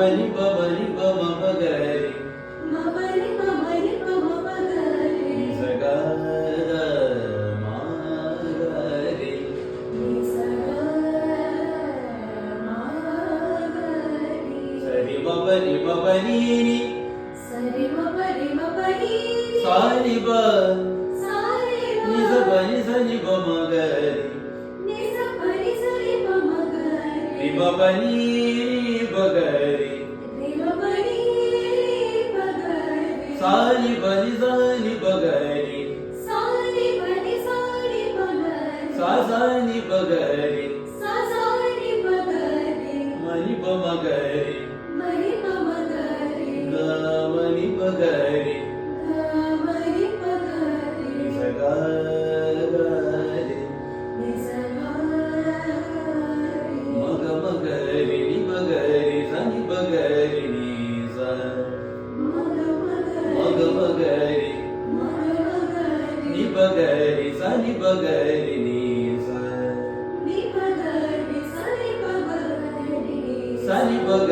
ಮನಿ ಪ ಮನಿ ಪ ಮ ಪ ಗ ರಿ ಮಪನಿ ಮಪನಿ ಮಪಗರಿ ನಿಸಗ ಮ ಗ ರಿ ನಿಸಗ ಮಾಗರಿ ಸರಿ ಮ ಪನಿ ಮ ಪನಿ ರಿ ಸರಿ ಮಪನಿ ಮಪನಿ ಸಾರಿ ಬ ಸಾರಿ ನಿಸ ಪನಿ ಸನಿ ಪ ಮ ಗ ರಿ ನಿಸ ಪನಿ ಸರಿ ಮಗರಿ ರಿ ಮ ಪನಿ ಪ ಗ ರಿ ರಿ ಮಪನಿ ಮಗರಿ ಸಾರಿ ಪನಿ ಸನಿ ಪ ಗ ರಿ ಸಾರಿ ಪನಿ ಸಾರಿ ಮಗರಿ ಸಾ ಸನಿ ಪ ಗ ರಿ ಸಾ ಸಾರಿ ಮಗರಿ ಮನಿ ಪ ಮ ಗ ರಿ ಮರಿ ಮಗರಿ ಗ ಮನಿ ಪ ಗ ರಿ ಮರಿ ಮಗರಿ ನಿಸಗ ಗ ರಿ ನಿಸಗ ಮಗ ಮಗ ರಿ ನಿ ಪ ಗ ರಿ ಸನಿ ಪ ಗ ರಿ ನಿ ಸ ಮಗ ಮಗ ಮಗ ರಿ ಮಗರಿ ನಿ ಪ ಗ ರಿ ಸನಿ ಪ ಗ ರಿ ನಿ ಸ ನಿ ಪಗರಿ ಸರಿ ಪಗರಿ ಸನಿ ಪ ಗ